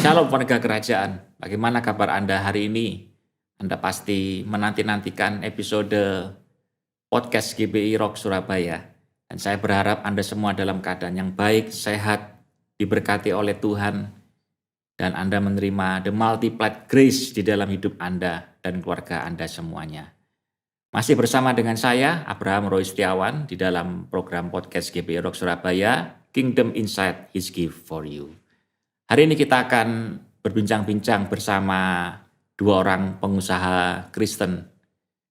Shalom penegak kerajaan. Bagaimana kabar Anda hari ini? Anda pasti menanti-nantikan episode podcast GBI Rock Surabaya. Dan saya berharap Anda semua dalam keadaan yang baik, sehat, diberkati oleh Tuhan. Dan Anda menerima the multiplied grace di dalam hidup Anda dan keluarga Anda semuanya. Masih bersama dengan saya, Abraham Roy Setiawan, di dalam program podcast GBI Rock Surabaya, Kingdom Insight, His Gift for You. Hari ini kita akan berbincang-bincang bersama dua orang pengusaha Kristen.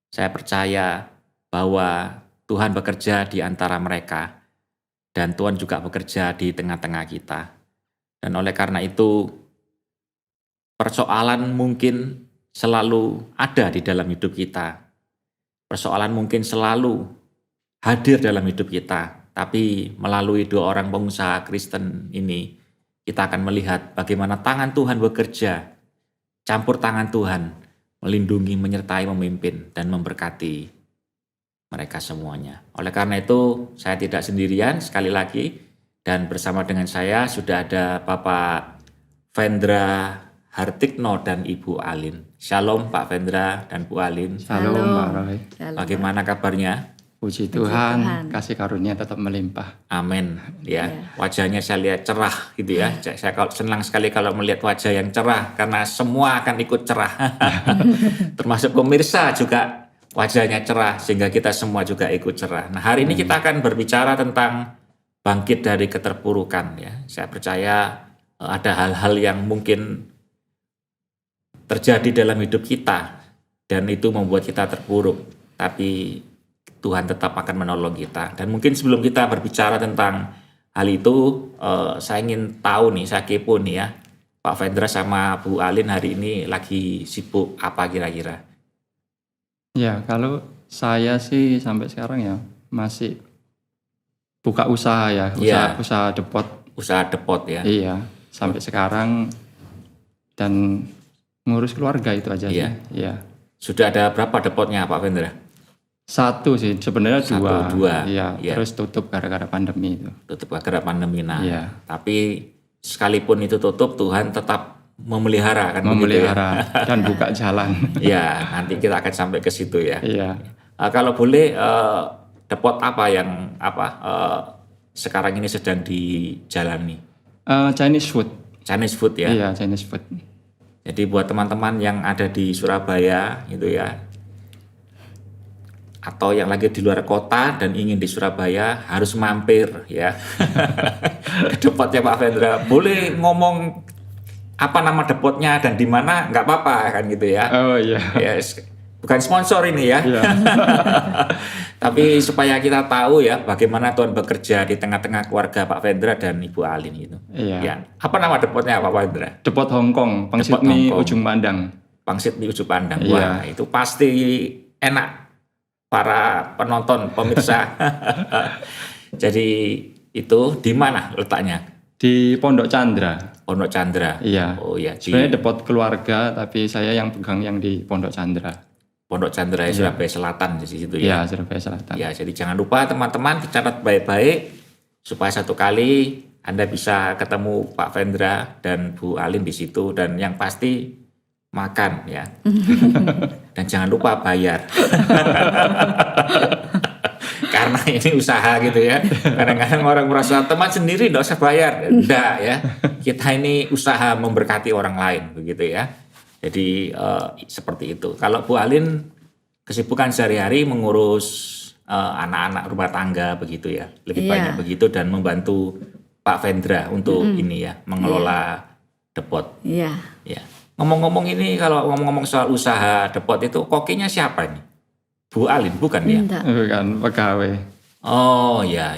Saya percaya bahwa Tuhan bekerja di antara mereka dan Tuhan juga bekerja di tengah-tengah kita. Dan oleh karena itu, persoalan mungkin selalu ada di dalam hidup kita. Persoalan mungkin selalu hadir dalam hidup kita. Tapi melalui dua orang pengusaha Kristen ini, kita akan melihat bagaimana tangan Tuhan bekerja, campur tangan Tuhan, melindungi, menyertai, memimpin, dan memberkati mereka semuanya. Oleh karena itu, saya tidak sendirian sekali lagi, dan bersama dengan saya sudah ada Bapak Vendra Hartikno dan Ibu Alin. Shalom Pak Vendra dan Bu Alin. Shalom Pak Roy. Bagaimana kabarnya? Puji Tuhan, kasih karunia tetap melimpah. Amin. Ya, wajahnya saya lihat cerah gitu ya. Saya senang sekali kalau melihat wajah yang cerah karena semua akan ikut cerah. Termasuk pemirsa juga wajahnya cerah sehingga kita semua juga ikut cerah. Nah, hari ini kita akan berbicara tentang bangkit dari keterpurukan ya. Saya percaya ada hal-hal yang mungkin terjadi dalam hidup kita dan itu membuat kita terpuruk. Tapi Tuhan tetap akan menolong kita. Dan mungkin sebelum kita berbicara tentang hal itu, saya ingin tahu nih, saya kepo nih ya, Pak Vendra sama Bu Alin hari ini lagi sibuk apa kira-kira? Ya, kalau saya sih sampai sekarang ya masih buka usaha ya, usaha depot. Usaha depot ya? Iya, sampai sekarang dan ngurus keluarga itu aja sih. Iya. Sudah ada berapa depotnya Pak Vendra? Satu sih, sebenarnya dua. Iya. Terus tutup gara-gara pandemi itu. Tutup gara-gara pandemi. Nah, tapi sekalipun itu tutup, Tuhan tetap memelihara kan? Memelihara ya? Dan buka jalan. Iya, nanti kita akan sampai ke situ ya. Iya. Kalau boleh, depot apa yang sekarang ini sedang dijalani? Chinese food. Chinese food ya? Iya, Chinese food. Jadi buat teman-teman yang ada di Surabaya gitu ya, atau yang lagi di luar kota dan ingin di Surabaya harus mampir ya ke depotnya Pak Vendra. Boleh ngomong apa nama depotnya dan di mana nggak apa-apa kan gitu ya. Oh iya. Ya, bukan sponsor ini ya. Iya. Tapi supaya kita tahu ya bagaimana Tuhan bekerja di tengah-tengah keluarga Pak Vendra dan Ibu Alin gitu. Iya. Ya. Apa nama depotnya Pak Vendra? Depot Hong Kong, Pangsit Mie Ujung Pandang. Pangsit Mie Ujung Pandang. Wah, itu pasti enak para penonton, pemirsa. Jadi itu di mana letaknya? Di Pondok Chandra. Pondok Chandra. Iya. Oh iya. Sebenarnya depot keluarga, tapi saya yang pegang yang di Pondok Chandra. Pondok Chandra ya, Surabaya Selatan di situ ya. Iya, Surabaya Selatan. Ya, jadi jangan lupa teman-teman dicatat baik-baik supaya satu kali Anda bisa ketemu Pak Vendra dan Bu Alin di situ dan yang pasti makan ya. Dan jangan lupa bayar. Karena ini usaha gitu ya. Kadang-kadang orang merasa teman sendiri enggak usah bayar. Enggak ya. Kita ini usaha memberkati orang lain begitu ya. Jadi seperti itu. Kalau Bu Alin kesibukan sehari-hari mengurus anak-anak rumah tangga begitu ya. Lebih banyak begitu dan membantu Pak Vendra untuk ini ya, mengelola depot. Iya. Ya. Ngomong-ngomong ini, kalau ngomong-ngomong soal usaha depot itu, kokinya siapa ini? Bu Alin, bukan ya? Bukan, pegawai. Oh, ya.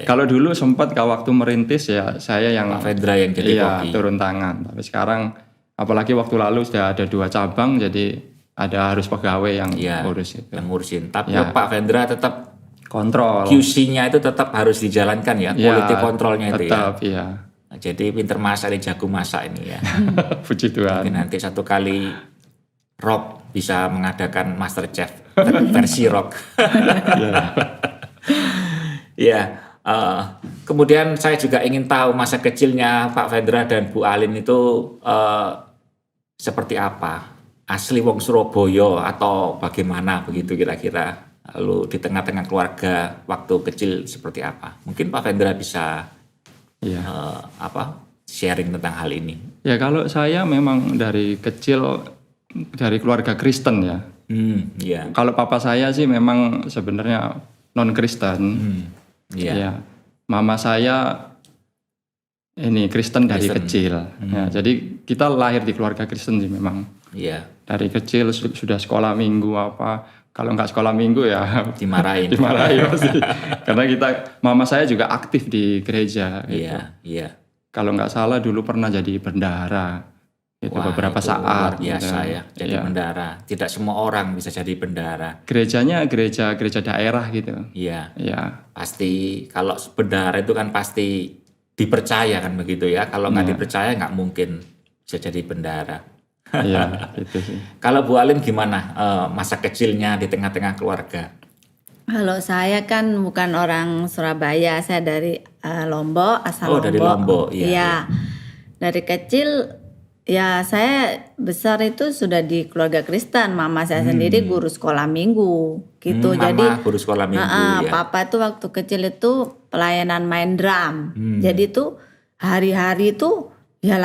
Kalau dulu sempat waktu merintis ya, saya yang Pak Vendra yang jadi koki. Turun tangan. Tapi sekarang, apalagi waktu lalu sudah ada 2 cabang, jadi ada harus pegawai yang ngurus itu. Yang ngurusin. Tapi Pak Vendra tetap kontrol. QC-nya itu tetap harus dijalankan ya, quality control-nya itu ya. Tetap, iya. Nah, jadi pinter masak, jago masak ini ya. Puji Tuhan. Mungkin nanti satu kali Rock bisa mengadakan Master Chef versi Rock. Ya, Eh, Kemudian saya juga ingin tahu masa kecilnya Pak Vendra dan Bu Alin itu seperti apa? Asli wong Surabaya atau bagaimana begitu kira-kira? Lalu di tengah-tengah keluarga waktu kecil seperti apa? Mungkin Pak Vendra bisa Iya. sharing tentang hal ini. Ya kalau saya memang dari kecil dari keluarga Kristen ya. Iya. Kalau papa saya sih memang sebenarnya non Kristen. Iya. Ya. Mama saya ini Kristen dari kecil. Ya, jadi kita lahir di keluarga Kristen sih memang. Iya. Dari kecil sudah sekolah minggu apa. Kalau nggak sekolah minggu ya Dimarahin. dimarahin pasti. Karena mama saya juga aktif di gereja. Gitu. Iya. Kalau nggak salah dulu pernah jadi bendahara. Itu Wah, beberapa itu saat. luar biasa gitu. ya, jadi bendahara. Tidak semua orang bisa jadi bendahara. Gerejanya gereja daerah gitu. Iya. Ya. Pasti kalau bendahara itu kan pasti dipercaya kan begitu ya. Kalau nggak dipercaya nggak mungkin bisa jadi bendahara. Iya, itu sih. Kalau Bu Alin gimana masa kecilnya di tengah-tengah keluarga? Kalau saya kan bukan orang Surabaya, saya dari Lombok, asal Oh, Lombok. dari Lombok, iya. Iya. Dari kecil ya saya besar itu sudah di keluarga Kristen. Mama saya sendiri guru sekolah minggu gitu. Jadi Mama guru sekolah minggu ya. papa tuh waktu kecil itu pelayanan main drum. Jadi tuh hari-hari tuh ya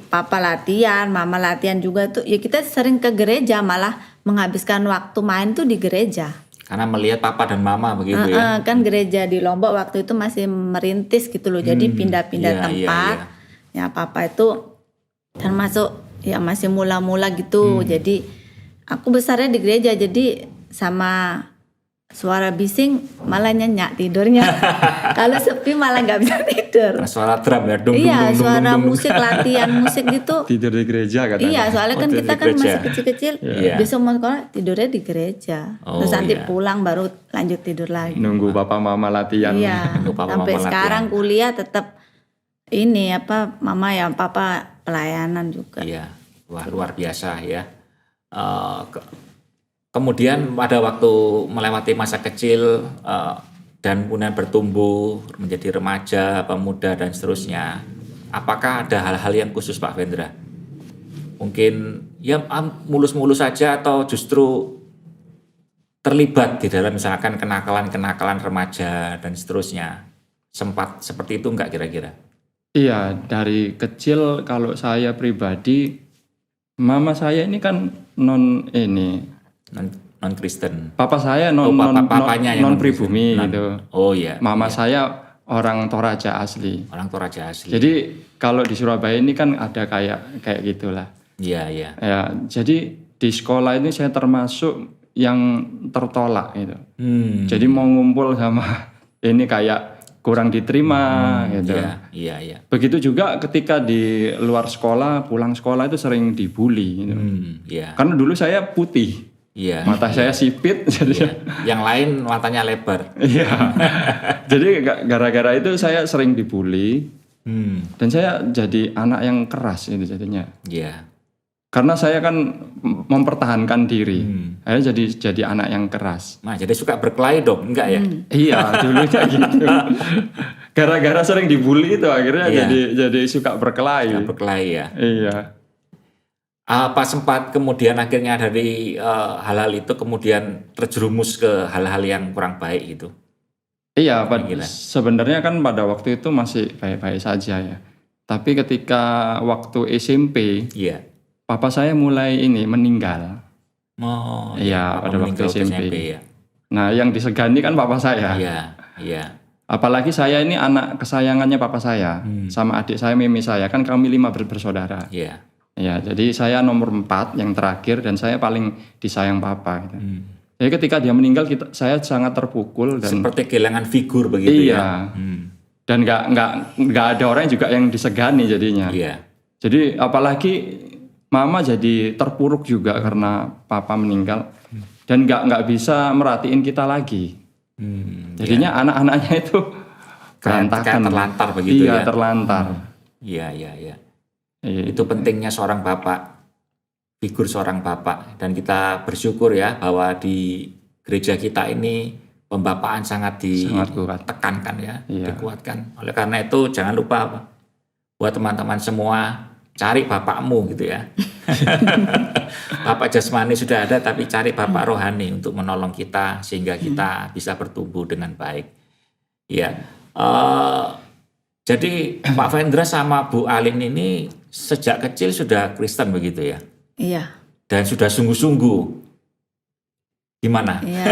papa latihan, mama latihan juga tuh. Ya kita sering ke gereja, malah menghabiskan waktu main tuh di gereja. Karena melihat papa dan mama begitu ya. Kan gereja di Lombok waktu itu masih merintis gitu loh. Jadi pindah-pindah iya, tempat. iya. Ya papa itu termasuk ya masih mula-mula gitu. Jadi aku besarnya di gereja, jadi sama suara bising malah nyenyak tidurnya. Kalau sepi malah nggak bisa tidur. Karena suara drum ya, dung dung Iya, dung dung suara dung. musik, latihan musik gitu. Tidur di gereja katanya. Iya, soalnya kan tidur kita di kan gereja. masih kecil-kecil. Iya. Besok mau sekolah tidurnya di gereja. Oh, Terus nanti iya. pulang baru lanjut tidur lagi. Nunggu papa mama latihan. Iya, Nunggu papa sampai mama sekarang kuliah tetap ini mama ya papa pelayanan juga. Iya, wah luar biasa ya. Kemudian pada waktu melewati masa kecil dan kemudian bertumbuh menjadi remaja, pemuda dan seterusnya, apakah ada hal-hal yang khusus Pak Vendra? Mungkin ya mulus-mulus saja atau justru terlibat di dalam misalkan kenakalan-kenakalan remaja dan seterusnya? Sempat seperti itu enggak kira-kira? Iya, dari kecil kalau saya pribadi, mama saya ini kan non Non Kristen. papa saya papanya yang non pribumi non-Kristen. gitu. Oh iya. Mama saya orang Toraja asli. Orang Toraja asli. Jadi kalau di Surabaya ini kan ada kayak gitulah. Iya, iya. Ya, jadi di sekolah ini saya termasuk yang tertolak gitu. Jadi mau ngumpul sama ini kayak kurang diterima gitu. Iya. Begitu juga ketika di luar sekolah, pulang sekolah itu sering dibully gitu. Iya. Karena dulu saya putih. Iya. Mata saya sipit jadi Yang lain matanya lebar. iya. Jadi gara-gara itu saya sering dibully dan saya jadi anak yang keras itu jadinya. Iya. Karena saya kan mempertahankan diri. Saya jadi anak yang keras. Nah, jadi suka berkelahi dong, enggak ya? Iya, dulunya gitu. Gara-gara sering dibully itu akhirnya Iya. jadi suka berkelahi. Suka berkelahi ya. Iya. Apa sempat kemudian akhirnya dari hal-hal itu kemudian terjerumus ke hal-hal yang kurang baik gitu? Iya, Gila. sebenarnya kan pada waktu itu masih baik-baik saja ya. Tapi ketika waktu SMP, Iya. papa saya mulai meninggal. Oh, Iya, Papa pada waktu meninggal SMP. ya. Nah, yang disegani kan papa saya. Iya. Apalagi saya ini anak kesayangannya papa saya. Sama adik saya, mimi saya. Kan kami 5 bersaudara. Iya. Ya, jadi saya nomor 4 yang terakhir dan saya paling disayang papa gitu. Jadi ketika dia meninggal saya sangat terpukul dan Seperti kehilangan figur begitu ya. iya. Dan nggak ada orang juga yang disegani jadinya. Iya. Jadi apalagi mama jadi terpuruk juga karena papa meninggal dan nggak bisa merhatiin kita lagi. Jadinya anak-anaknya itu berantakan, terlantar begitu ya. Iya, terlantar. Iya. Iya. Itu pentingnya seorang bapak, figur seorang bapak, dan kita bersyukur ya bahwa di gereja kita ini pembapaan sangat Sangat kuat. ditekankan ya, Iya. dikuatkan. Oleh karena itu jangan lupa buat teman-teman semua cari bapakmu gitu ya. Bapak jasmani sudah ada, tapi cari bapak rohani untuk menolong kita sehingga kita bisa bertumbuh dengan baik. Ya, jadi Pak Vendra sama Bu Alin ini sejak kecil sudah Kristen begitu ya, Iya. dan sudah sungguh-sungguh. Gimana? Iya.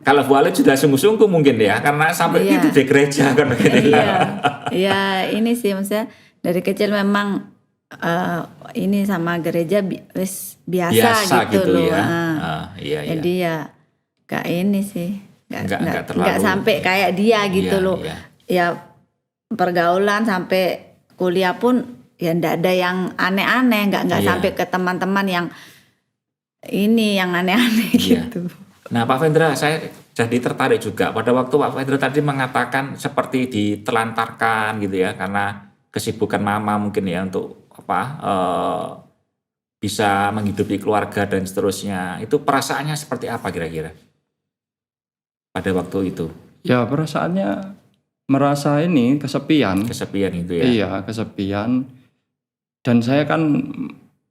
Kalau Bu Alin sudah sungguh-sungguh mungkin ya, karena sampai Iya. itu di gereja kan begitu ya. Iya. Iya, ini sih maksudnya dari kecil memang ini sama gereja biasa gitu loh. ya. Iya, iya. Jadi ya gak ini sih, Nggak terlalu- nggak sampai kayak dia gitu Iya, loh. iya. Ya pergaulan sampai kuliah pun ya ndak ada yang aneh-aneh, nggak Iya. sampai ke teman-teman yang ini yang aneh-aneh Iya. gitu. Nah Pak Vendra, saya jadi tertarik juga pada waktu Pak Vendra tadi mengatakan seperti ditelantarkan gitu ya, karena kesibukan mama mungkin ya untuk bisa menghidupi keluarga dan seterusnya. Itu perasaannya seperti apa kira-kira pada waktu itu? Ya perasaannya merasa ini kesepian. Kesepian itu ya. Iya, kesepian. Dan saya kan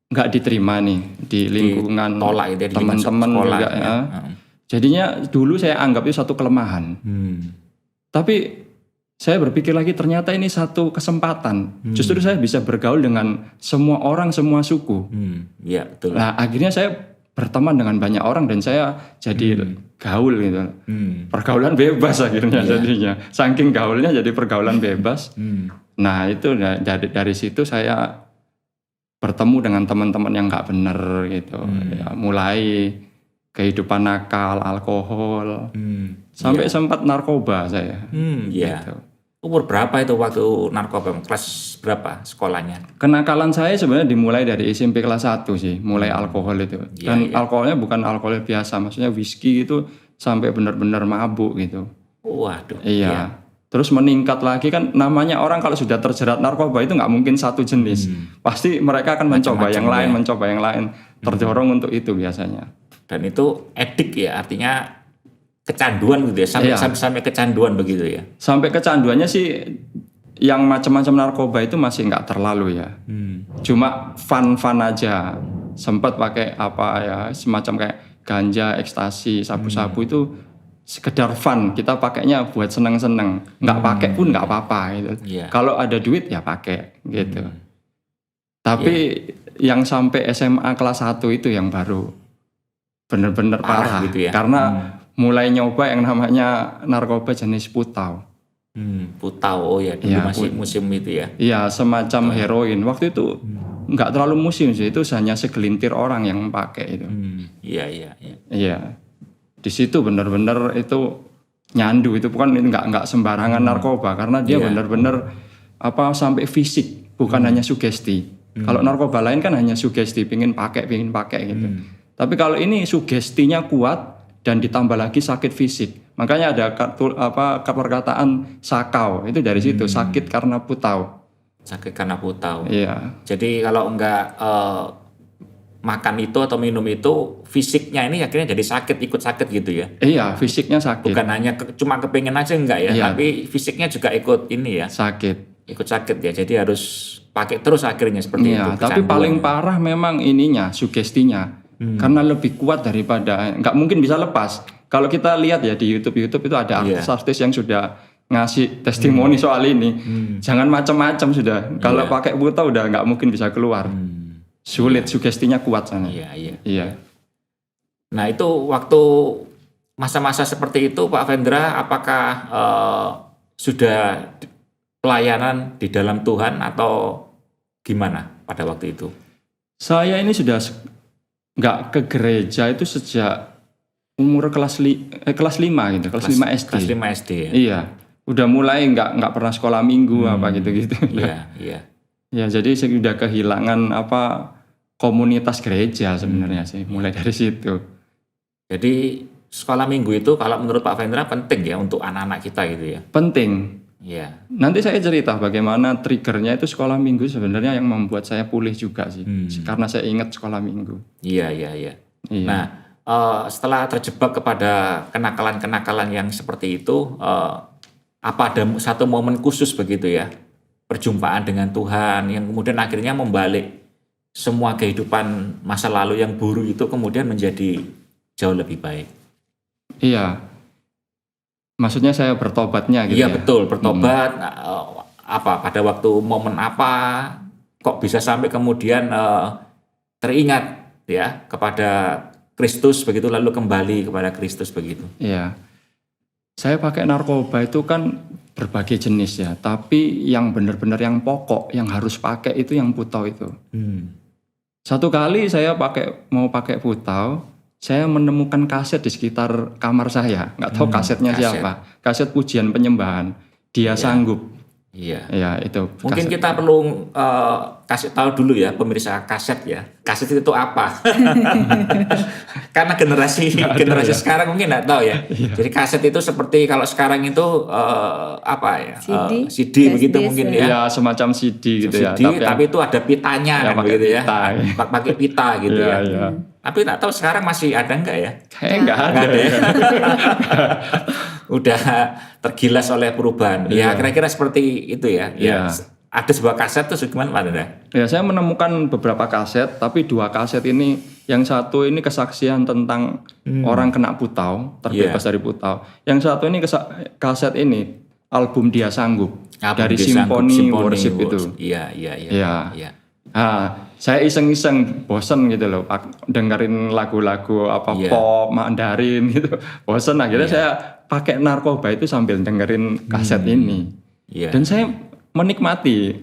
nggak diterima nih di lingkungan Tolak itu ya, di lingkungan teman-teman sekolah juga ya. Jadinya dulu saya anggap itu satu kelemahan. Tapi saya berpikir lagi ternyata ini satu kesempatan. Justru saya bisa bergaul dengan semua orang, semua suku. Iya betul. Nah akhirnya saya berteman dengan banyak orang dan saya jadi gaul gitu. Pergaulan bebas akhirnya jadinya. Saking gaulnya jadi pergaulan bebas. Nah itu dari situ saya bertemu dengan teman-teman yang nggak bener gitu. Ya, mulai kehidupan nakal, alkohol, sampai sempat narkoba saya. Iya. Gitu. Umur berapa itu waktu narkoba? Kelas berapa sekolahnya? Kenakalan saya sebenarnya dimulai dari SMP kelas 1 sih, mulai alkohol itu. Iya, Dan iya. alkoholnya bukan alkohol biasa, maksudnya whisky itu sampai benar-benar mabuk gitu. Waduh. Iya. Terus meningkat lagi kan, namanya orang kalau sudah terjerat narkoba itu nggak mungkin satu jenis. Pasti mereka akan mencoba Macam-macam yang lain, ya. mencoba yang lain. Terdorong untuk itu biasanya. Dan itu edik ya, artinya kecanduan gitu ya, sampai kecanduan begitu ya. Sampai kecanduannya sih yang macam-macam narkoba itu masih nggak terlalu ya. Cuma fun-fun aja. Sempat pakai apa ya, semacam kayak ganja, ekstasi, sabu-sabu itu sekedar fun. Kita pakainya buat seneng-seneng. Nggak pakai pun nggak apa-apa gitu. Iya. Kalau ada duit ya pakai gitu. Tapi yang sampai SMA kelas 1 itu yang baru bener-bener Parah parah gitu ya. Karena mulai nyoba yang namanya narkoba jenis putau. Putau, oh ya dulu Iya, masih musim itu ya. Iya, semacam heroin. Waktu itu nggak terlalu musim sih, itu hanya segelintir orang yang pakai itu. Iya, iya, iya. Iya, di situ benar-benar itu nyandu, itu bukan nggak sembarangan narkoba, karena dia Iya. benar-benar sampai fisik, bukan hanya sugesti. Kalau narkoba lain kan hanya sugesti, pingin pakai gitu. Tapi kalau ini sugestinya kuat dan ditambah lagi sakit fisik. Makanya ada perkataan sakau, itu dari situ, sakit karena putau. Sakit karena putau. Iya. Jadi kalau enggak makan itu atau minum itu, fisiknya ini akhirnya jadi sakit, ikut sakit gitu ya. Iya, fisiknya sakit. Bukan hanya cuma kepengen aja enggak ya, Iya. tapi fisiknya juga ikut ini ya, Sakit. ikut sakit ya. Jadi harus pakai terus akhirnya seperti itu. Iya, tapi kecanduan. paling parah memang ininya, sugestinya. Karena lebih kuat daripada, nggak mungkin bisa lepas. Kalau kita lihat ya di YouTube itu ada Iya. artis-artis yang sudah ngasih testimoni soal ini. Jangan macam-macam sudah. Kalau pakai buta udah nggak mungkin bisa keluar. Sulit, sugestinya kuat sana. Iya, iya. Iya. Nah itu waktu masa-masa seperti itu Pak Vendra, apakah sudah pelayanan di dalam Tuhan atau gimana pada waktu itu? Saya ini sudah nggak ke gereja itu sejak umur kelas 5 gitu, kelas 5 SD. Kelas 5 SD ya? Iya. Udah mulai nggak pernah sekolah minggu apa gitu-gitu. Iya, iya. Ya jadi saya sudah kehilangan komunitas gereja sebenarnya sih, mulai dari situ. Jadi sekolah minggu itu kalau menurut Pak Vendra penting ya untuk anak-anak kita gitu ya? Penting. Iya. Nanti saya cerita bagaimana triggernya itu sekolah minggu sebenarnya yang membuat saya pulih juga sih. Karena saya ingat sekolah minggu. Iya, iya, iya. Iya. Nah setelah terjebak kepada kenakalan-kenakalan yang seperti itu, apa ada satu momen khusus begitu ya, perjumpaan dengan Tuhan yang kemudian akhirnya membalik semua kehidupan masa lalu yang buruk itu kemudian menjadi jauh lebih baik? Iya. Maksudnya saya bertobatnya gitu Iya ya? betul, bertobat. Apa pada waktu momen apa kok bisa sampai kemudian teringat ya kepada Kristus begitu, lalu kembali kepada Kristus begitu? Iya. Saya pakai narkoba itu kan berbagai jenis ya, tapi yang benar-benar yang pokok yang harus pakai itu yang putau itu. Satu kali saya mau pakai putau, saya menemukan kaset di sekitar kamar saya. Nggak tahu kasetnya siapa. Kaset pujian penyembahan. Dia sanggup. Iya. Ya itu. Mungkin kita perlu kasih tahu dulu ya pemirsa kaset ya. Kaset itu apa? Karena generasi sekarang mungkin nggak tahu ya. Jadi kaset itu seperti kalau sekarang itu apa ya? CD begitu mungkin ya. Ya semacam CD gitu ya. Tapi itu ada pitanya kan begitu ya. Pakai pita gitu ya. Tapi nggak tahu sekarang masih ada nggak ya? Kayaknya nggak ada. Ya. Udah tergilas oleh perubahan. Ya kira-kira seperti itu ya. Ya. Ada sebuah kaset tuh gimana Pak Hendra? Ya saya menemukan beberapa kaset, tapi 2 kaset ini, yang satu ini kesaksian tentang orang kena putau, terbebas dari putau. Yang satu ini kaset ini album Dia Sanggup dari Symphony Worship itu. Iya. Nah, saya iseng-iseng bosen gitu loh, dengerin lagu-lagu pop, Mandarin gitu, bosen. Akhirnya saya pakai narkoba itu sambil dengerin kaset ini. Dan saya menikmati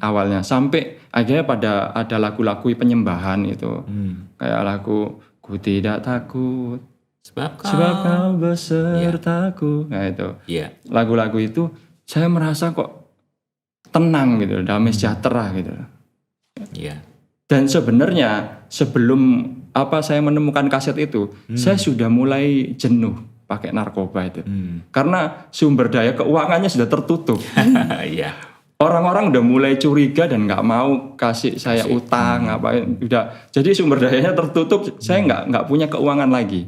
awalnya sampai akhirnya ada lagu-lagu penyembahan itu, kayak lagu Ku Tidak Takut Sebab Kau Besertaku. Nah itu lagu-lagu itu saya merasa kok tenang gitu, damai sejahtera gitu. Dan sebenarnya sebelum saya menemukan kaset itu, saya sudah mulai jenuh pakai narkoba itu, karena sumber daya keuangannya sudah tertutup. Orang-orang udah mulai curiga dan nggak mau kasih saya utang udah. Jadi sumber dayanya tertutup, saya nggak punya keuangan lagi.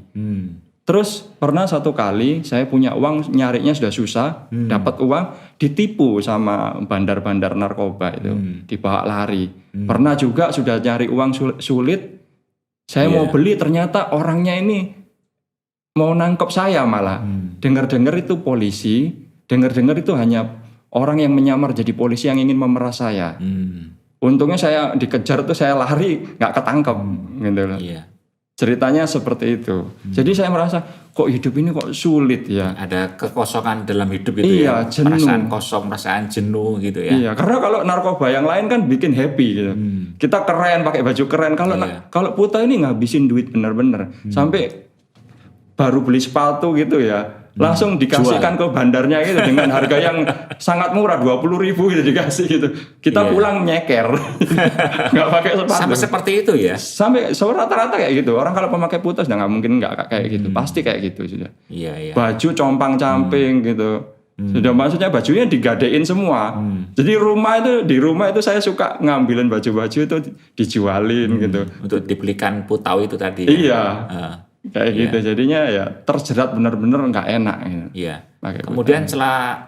Terus pernah satu kali saya punya uang, nyarinya sudah susah, dapat uang, ditipu sama bandar-bandar narkoba itu, dibawa lari. Pernah juga sudah nyari uang sulit, saya mau beli ternyata orangnya ini mau nangkep saya malah. Dengar-dengar itu polisi, dengar-dengar itu hanya orang yang menyamar jadi polisi yang ingin memeras saya. Untungnya saya dikejar tuh, saya lari nggak ketangkep gitu loh. Ceritanya seperti itu. Jadi saya merasa kok hidup ini kok sulit ya. Ada kekosongan dalam hidup gitu ya. Jenuh. Perasaan kosong, perasaan jenuh gitu ya. Iya, karena kalau narkoba yang lain kan bikin happy gitu. Kita keren, pakai baju keren. Kalau puta ini ngabisin duit bener-bener. Sampai baru beli sepatu gitu ya, langsung dikasihkan ke bandarnya gitu dengan harga yang sangat murah, 20.000 gitu dikasih gitu. Kita pulang nyeker, nggak pakai sepatu. Sampai seperti itu ya? Sampai rata-rata kayak gitu. Orang kalau pemakai putus sudah nggak mungkin nggak kayak gitu, pasti kayak gitu sudah. Baju compang-camping gitu. Sudah maksudnya bajunya digadein semua. Jadi di rumah itu saya suka ngambilin baju-baju itu dijualin gitu. Untuk dibelikan putau itu tadi. Iya. Kayak gitu, jadinya ya terjerat benar-benar nggak enak gitu. Kemudian setelah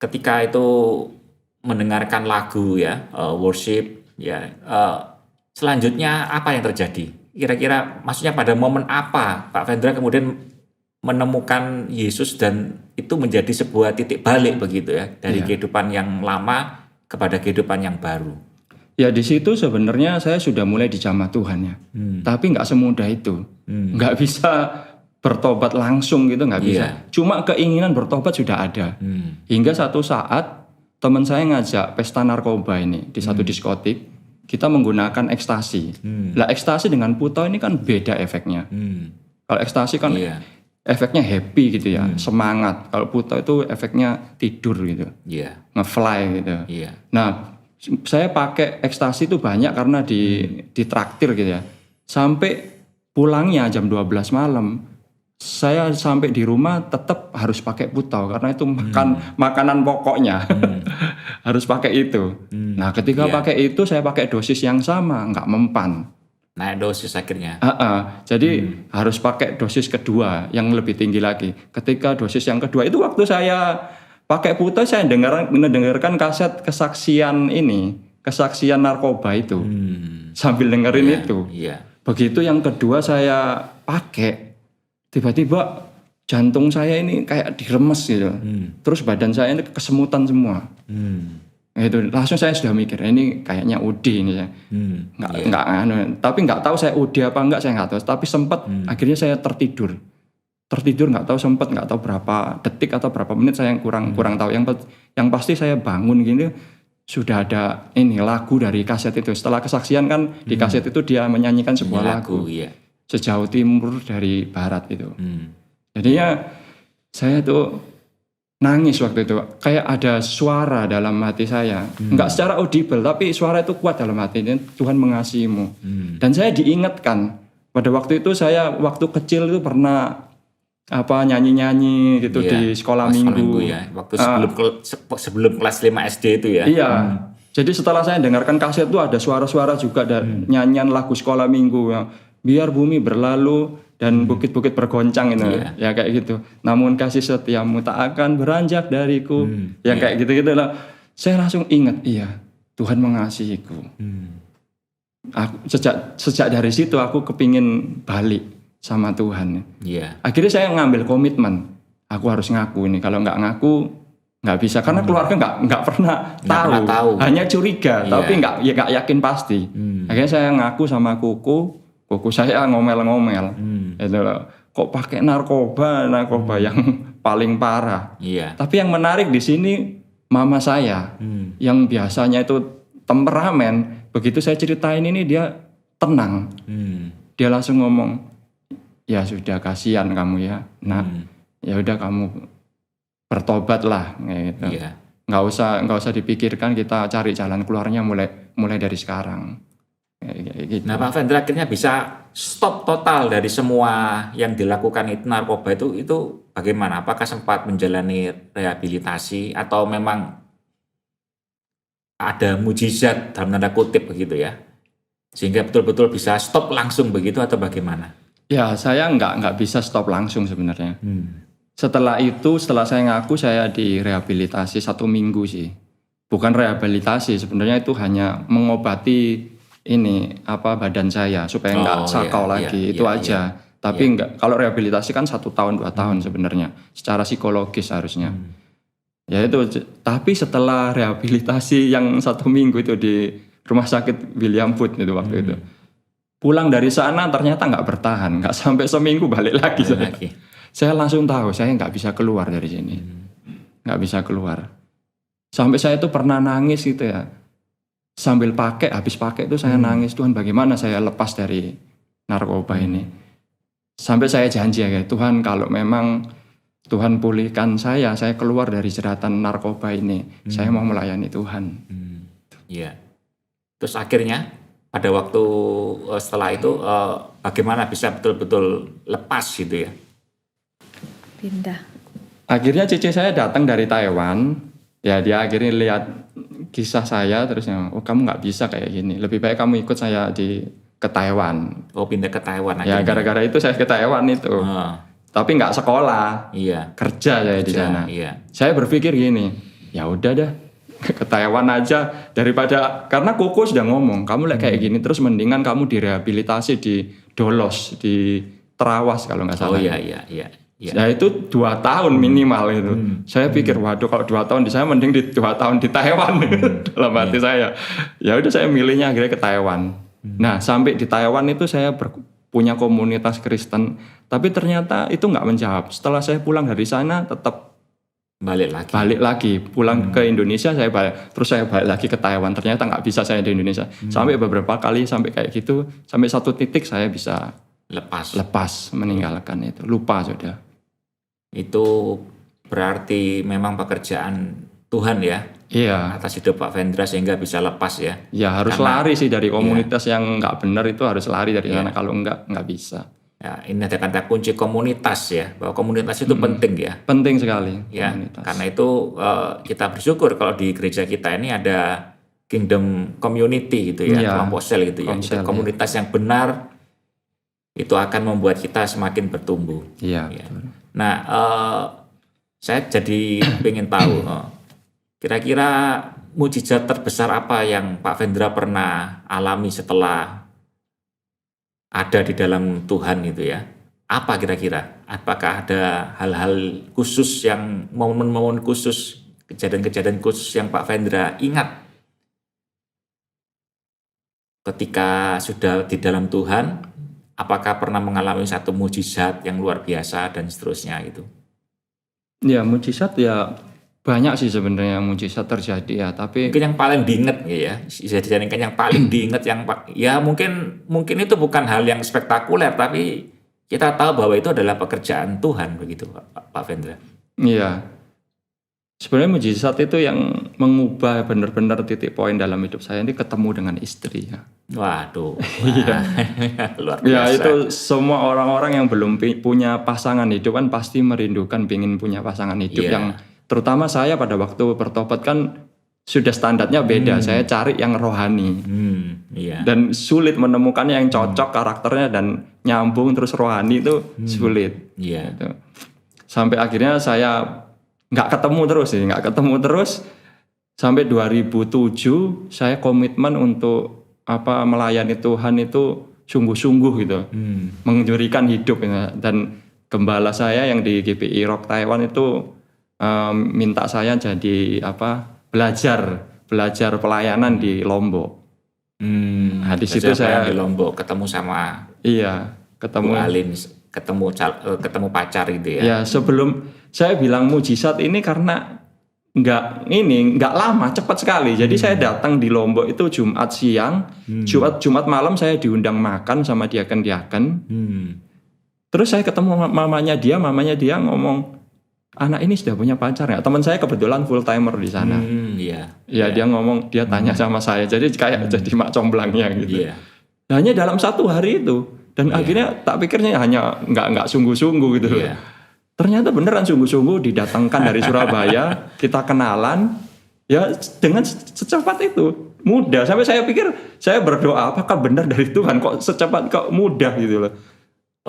ketika itu mendengarkan lagu ya, worship ya, selanjutnya apa yang terjadi? Kira-kira maksudnya pada momen apa Pak Vendra kemudian menemukan Yesus dan itu menjadi sebuah titik balik begitu ya, dari kehidupan yang lama kepada kehidupan yang baru? Ya di situ sebenarnya saya sudah mulai dijamah Tuhan ya, tapi nggak semudah itu, nggak bisa bertobat langsung gitu, nggak bisa. Cuma keinginan bertobat sudah ada. Hingga satu saat teman saya ngajak pesta narkoba ini di satu diskotik, kita menggunakan ekstasi. Lah ekstasi dengan putau ini kan beda efeknya. Kalau ekstasi kan efeknya happy gitu ya, semangat. Kalau putau itu efeknya tidur gitu, ngefly gitu. Nah saya pakai ekstasi itu banyak karena ditraktir gitu ya. Sampai pulangnya jam 12 malam, saya sampai di rumah tetap harus pakai putau karena itu makanan pokoknya. Harus pakai itu. Nah ketika pakai itu saya pakai dosis yang sama, nggak mempan. Naik dosis akhirnya. Jadi harus pakai dosis kedua yang lebih tinggi lagi. Ketika dosis yang kedua itu waktu saya pakai putih, saya mendengarkan kaset kesaksian narkoba itu. Sambil dengerin itu. Iya. Begitu yang kedua saya pakai, tiba-tiba jantung saya ini kayak diremes gitu. Terus badan saya ini kesemutan semua. Itu langsung saya sudah mikir ini kayaknya UD ini ya. Tapi nggak tahu saya UD apa enggak, saya nggak tahu. Tapi sempat akhirnya saya tertidur nggak tahu berapa detik atau berapa menit, saya kurang tahu. Yang pasti saya bangun gini sudah ada ini lagu dari kaset itu. Setelah kesaksian kan di kaset itu dia menyanyikan sebuah lagu. Iya. Sejauh timur dari barat itu. Jadinya saya tuh nangis waktu itu, kayak ada suara dalam hati saya, nggak secara audible tapi suara itu kuat dalam hati ini, Tuhan mengasihimu. Dan saya diingatkan pada waktu itu, saya waktu kecil itu pernah nyanyi gitu di sekolah minggu ya. Waktu sebelum kelas 5 SD itu ya. Iya. Jadi setelah saya dengarkan kaset itu ada suara-suara juga dan nyanyian lagu sekolah minggu yang biar bumi berlalu dan bukit-bukit bergoncang itu, ya kayak gitu. Namun kasih setiamu tak akan beranjak dariku, yang kayak gitu-gitu lah. Saya langsung ingat, iya Tuhan mengasihiku. Aku, sejak dari situ aku kepingin balik sama Tuhan. Akhirnya saya ngambil komitmen, aku harus ngaku ini. Kalau nggak ngaku nggak bisa, karena keluarga nggak pernah tahu, hanya curiga, tapi nggak yakin pasti. Akhirnya saya ngaku sama kuku saya ngomel-ngomel, itu loh. Kok pakai narkoba yang paling parah. Tapi yang menarik di sini mama saya, yang biasanya itu temperamen, begitu saya ceritain ini dia tenang. Dia langsung ngomong, ya sudah kasihan kamu ya, ya udah kamu bertobatlah, gitu. Nggak usah dipikirkan, kita cari jalan keluarnya mulai dari sekarang. Gitu. Nah Pak Vendra akhirnya bisa stop total dari semua yang dilakukan itu narkoba itu bagaimana? Apakah sempat menjalani rehabilitasi atau memang ada mujizat dalam tanda kutip begitu ya, sehingga betul-betul bisa stop langsung begitu atau bagaimana? Ya saya nggak bisa stop langsung sebenarnya. Setelah saya ngaku, saya direhabilitasi 1 minggu sih. Bukan rehabilitasi, sebenarnya itu hanya mengobati badan saya supaya nggak sakau lagi, itu aja. Tapi enggak, kalau rehabilitasi kan 1 tahun 2 tahun sebenarnya, secara psikologis harusnya. Ya itu. Tapi setelah rehabilitasi yang 1 minggu itu di rumah sakit William Booth itu waktu itu, pulang dari sana ternyata nggak bertahan, nggak sampai seminggu balik lagi. Saya langsung tahu saya nggak bisa keluar dari sini, nggak bisa keluar. Sampai saya itu pernah nangis gitu ya. Sambil habis pakai itu saya nangis, Tuhan bagaimana saya lepas dari narkoba ini. Sampai saya janji ya Tuhan, kalau memang Tuhan pulihkan saya keluar dari jeratan narkoba ini, saya mau melayani Tuhan. Iya. Terus akhirnya pada waktu setelah itu bagaimana bisa betul-betul lepas gitu ya? Pindah. Akhirnya cici saya datang dari Taiwan, ya dia akhirnya lihat kisah saya, terusnya kamu nggak bisa kayak gini, lebih baik kamu ikut saya ke Taiwan. Pindah ke Taiwan aja. Ya gara-gara itu saya ke Taiwan itu. Tapi nggak sekolah, kerja saya di sana. Saya berpikir gini, ya udah dah ke Taiwan aja daripada, karena Koko sudah ngomong kamu kayak gini terus mendingan kamu direhabilitasi di Dolos, di Terawas kalau nggak salah. Ya itu 2 tahun minimal itu. Saya pikir waduh kalau 2 tahun di sana mending di 2 tahun di Taiwan dalam hati saya. Ya udah saya milihnya akhirnya ke Taiwan. Nah sampai di Taiwan itu saya punya komunitas Kristen, tapi ternyata itu nggak menjawab. Setelah saya pulang dari sana tetap balik lagi pulang ke Indonesia, terus saya balik lagi ke Taiwan. Ternyata nggak bisa saya di Indonesia. Sampai beberapa kali sampai kayak gitu, sampai 1 titik saya bisa lepas meninggalkan itu, lupa sudah. Itu berarti memang pekerjaan Tuhan ya, atas hidup Pak Vendra sehingga bisa lepas ya. Ya harus lari sih dari komunitas yang nggak benar, itu harus lari dari sana, kalau nggak bisa. Ya, ini ada kata kunci komunitas ya, bahwa komunitas itu penting ya. Penting sekali. Ya, komunitas. Karena itu kita bersyukur kalau di gereja kita ini ada kingdom community gitu ya, Iya, kelompok sel gitu ya. komsel, Itu komunitas yang benar itu akan membuat kita semakin bertumbuh. Iya. Ya. Betul. Nah, saya jadi pengen tahu kira-kira mujizat terbesar apa yang Pak Vendra pernah alami setelah ada di dalam Tuhan itu ya? Apa kira-kira? Apakah ada hal-hal khusus yang momen-momen khusus, kejadian-kejadian khusus yang Pak Vendra ingat ketika sudah di dalam Tuhan? Apakah pernah mengalami satu mujizat yang luar biasa dan seterusnya gitu? Ya mujizat ya banyak sih sebenarnya mujizat terjadi ya, tapi Mungkin yang paling diingat ya, kejadian yang paling diingat yang ya mungkin itu bukan hal yang spektakuler, tapi kita tahu bahwa itu adalah pekerjaan Tuhan begitu Pak Vendra. iya. Sebenarnya mujizat itu yang mengubah benar-benar titik poin dalam hidup saya ini ketemu dengan istri ya. Waduh, luar Ya biasa. itu semua orang-orang yang belum punya pasangan hidup kan pasti merindukan ingin punya pasangan hidup Iya. yang terutama saya pada waktu bertobat kan sudah standarnya beda. Saya cari yang rohani Iya. dan sulit menemukan yang cocok karakternya dan nyambung terus rohani itu sulit. Iya. Gitu. Sampai akhirnya saya nggak ketemu terus sampai 2007 saya komitmen untuk melayani Tuhan itu sungguh-sungguh gitu, memberikan hidup gitu. Dan gembala saya yang di GBI Rock Taiwan itu minta saya jadi belajar pelayanan di Lombok. Nah, di situ saya di Lombok ketemu sama ketemu Bu Alin, ketemu pacar gitu ya. Ya sebelum saya bilang mujizat ini karena nggak lama, cepat sekali. Jadi saya datang di Lombok itu Jumat siang, Jumat malam saya diundang makan sama diaken-diaken. Terus saya ketemu mamanya dia ngomong, anak ini sudah punya pacar nggak? Teman saya kebetulan full timer di sana. Iya. Dia ngomong, dia tanya sama saya, jadi kayak jadi mak comblangnya gitu. Iya. Hanya dalam satu hari itu, dan akhirnya tak pikirnya hanya nggak sungguh-sungguh gitu. Iya. Ternyata beneran sungguh-sungguh didatangkan dari Surabaya, kita kenalan, ya dengan secepat itu, mudah. Sampai saya pikir, saya berdoa apakah benar dari Tuhan kok secepat kok mudah gitu loh.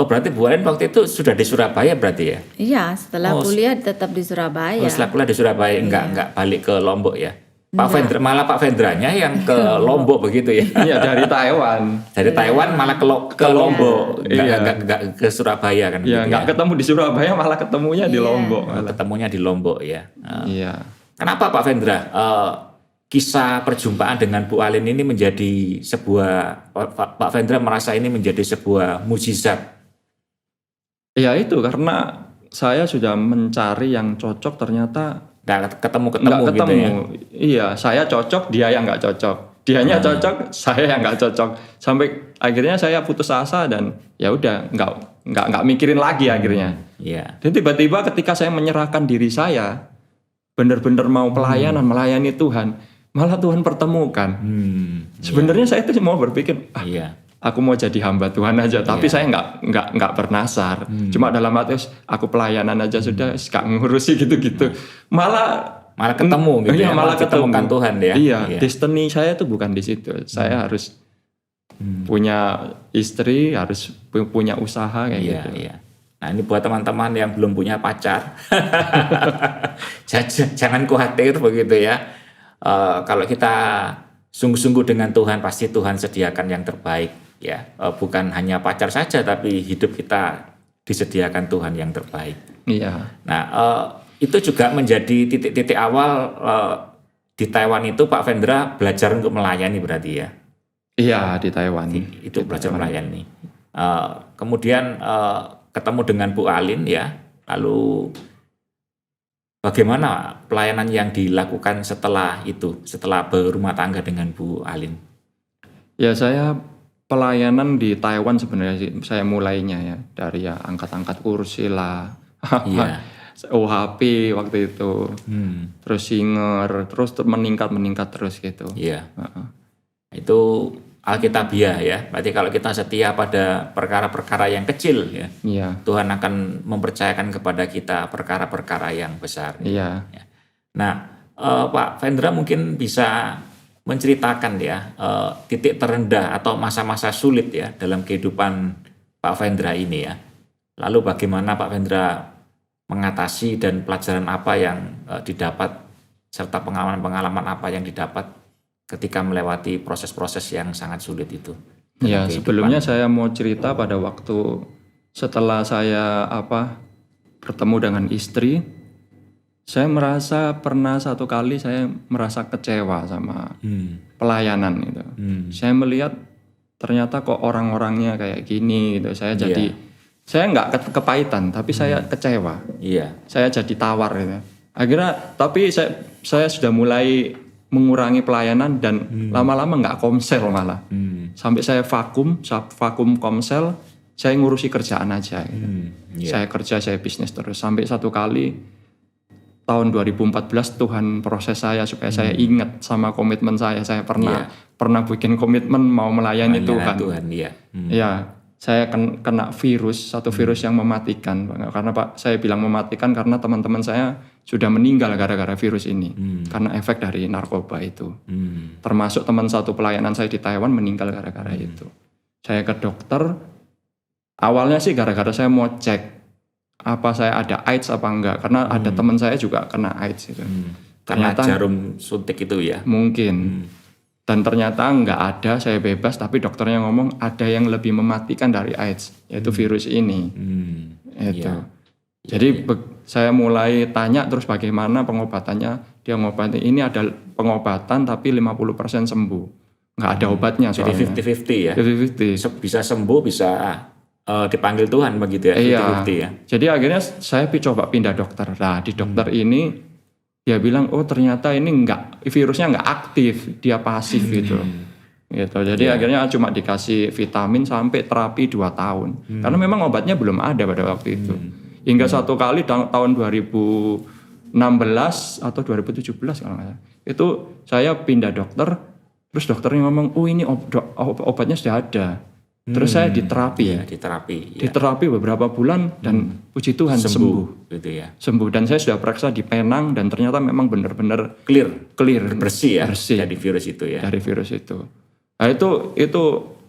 Oh berarti Bu Alin waktu itu sudah di Surabaya berarti ya? Iya, setelah kuliah tetap di Surabaya. Oh, setelah kuliah di Surabaya enggak balik ke Lombok ya? Malah Pak Vendranya yang ke Lombok begitu ya? Iya dari Taiwan. Dari Taiwan malah ke Lombok, enggak ke Surabaya kan? Iya gitu nggak ketemu di Surabaya, malah ketemunya di Lombok. Ketemunya di Lombok ya. Iya. Kenapa Pak Vendra kisah perjumpaan dengan Bu Alin ini menjadi sebuah, Pak Vendra merasa ini menjadi sebuah mujizat? Ya itu karena saya sudah mencari yang cocok, ternyata Nggak ketemu nggak gitu ketemu. ya? Iya, saya cocok, dia yang nggak cocok. Dianya cocok, saya yang nggak cocok. Sampai akhirnya saya putus asa dan ya udah nggak mikirin lagi akhirnya. Iya. Dan tiba-tiba ketika saya menyerahkan diri saya, benar-benar mau pelayanan, melayani Tuhan, malah Tuhan pertemukan. Sebenarnya saya itu mau berpikir, Iya. aku mau jadi hamba Tuhan aja, tapi saya nggak bernasar. Cuma dalam hati aku pelayanan aja sudah, gak ngurusi gitu-gitu. Malah ketemu gitu iya, ya, malah ketemukan ketemu Tuhan ya. Iya, destiny saya tuh bukan di situ. Saya harus punya istri, harus punya usaha kayak Iya, gitu. iya. Nah ini buat teman-teman yang belum punya pacar, jangan khawatir begitu ya. Kalau kita sungguh-sungguh dengan Tuhan, pasti Tuhan sediakan yang terbaik. Ya, bukan hanya pacar saja, tapi hidup kita disediakan Tuhan yang terbaik. Iya. Nah, itu juga menjadi titik-titik awal di Taiwan itu Pak Vendra belajar untuk melayani berarti ya? Iya di Taiwan. Itu belajar melayani. Kemudian ketemu dengan Bu Alin ya, lalu bagaimana pelayanan yang dilakukan setelah itu, setelah berumah tangga dengan Bu Alin? Ya saya pelayanan di Taiwan sebenarnya sih, saya mulainya ya dari angkat-angkat kursi lah, OHP waktu itu, terus singer, terus meningkat terus gitu. Iya. Itu Alkitabiah ya. Berarti kalau kita setia pada perkara-perkara yang kecil ya, Tuhan akan mempercayakan kepada kita perkara-perkara yang besar. Iya. Nah, Pak Vendra mungkin bisa menceritakan ya titik terendah atau masa-masa sulit ya dalam kehidupan Pak Vendra ini ya. Lalu bagaimana Pak Vendra mengatasi dan pelajaran apa yang didapat serta pengalaman-pengalaman apa yang didapat ketika melewati proses-proses yang sangat sulit itu. Ya, sebelumnya saya mau cerita pada waktu setelah saya bertemu dengan istri, saya merasa pernah satu kali saya merasa kecewa sama pelayanan itu. Saya melihat ternyata kok orang-orangnya kayak gini gitu. Saya jadi saya nggak kepahitan, tapi saya kecewa. Saya jadi tawar gitu. Akhirnya, tapi saya sudah mulai mengurangi pelayanan dan lama-lama nggak komsel malah. Sampai saya vakum komsel, saya ngurusi kerjaan aja gitu. Saya kerja, saya bisnis terus. Sampai satu kali tahun 2014 Tuhan proses saya supaya saya ingat sama komitmen saya. Saya pernah bikin komitmen mau melayani Tuhan. Ya, saya kena satu virus yang mematikan. Karena saya bilang mematikan karena teman-teman saya sudah meninggal gara-gara virus ini. Karena efek dari narkoba itu. Termasuk teman satu pelayanan saya di Taiwan meninggal gara-gara itu. Saya ke dokter. Awalnya sih gara-gara saya mau cek apa saya ada AIDS apa enggak. Karena ada teman saya juga kena AIDS itu. Ternyata jarum suntik itu ya? Mungkin. Dan ternyata enggak ada, saya bebas. Tapi dokternya ngomong ada yang lebih mematikan dari AIDS. Yaitu virus ini. Itu. Jadi saya mulai tanya terus bagaimana pengobatannya. Dia ngobati ini ada pengobatan tapi 50% sembuh. Nggak ada obatnya soalnya. Jadi 50-50 ya? 50-50. Bisa sembuh, bisa dipanggil Tuhan begitu ya? 50-50 ya? Jadi akhirnya saya coba pindah dokter. Nah di dokter ini dia bilang oh ternyata ini virusnya nggak aktif, dia pasif gitu. Jadi akhirnya cuma dikasih vitamin sampai terapi 2 tahun. Karena memang obatnya belum ada pada waktu itu. Hingga satu kali tahun 2016 atau 2017 kalau nggak salah. Itu saya pindah dokter, terus dokternya ngomong, oh ini obatnya sudah ada. Terus saya diterapi. Diterapi beberapa bulan dan puji Tuhan sembuh. Gitu ya. Sembuh dan saya sudah periksa di Penang dan ternyata memang benar-benar clear, bersih ya bersih dari virus itu ya. Dari virus itu. Nah itu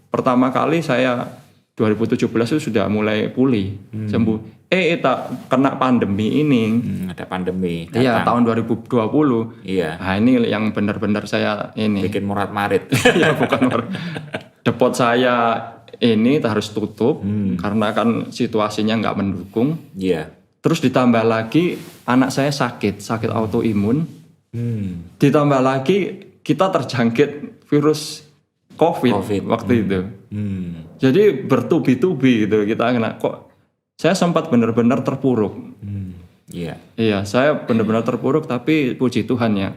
pertama kali saya 2017 itu sudah mulai pulih, sembuh. Kena pandemi ini. Ada pandemi. Iya, tahun 2020. Iya. Nah, ini yang benar-benar saya ini. Bikin morat-marit. Iya, bukan morat. Depot saya ini harus tutup karena kan situasinya nggak mendukung. Iya. Terus ditambah lagi anak saya sakit autoimun. Ditambah lagi kita terjangkit virus COVID. Waktu itu. Jadi bertubi-tubi gitu kita kena kok. Saya sempat benar-benar terpuruk. Iya, saya benar-benar terpuruk tapi puji Tuhan ya.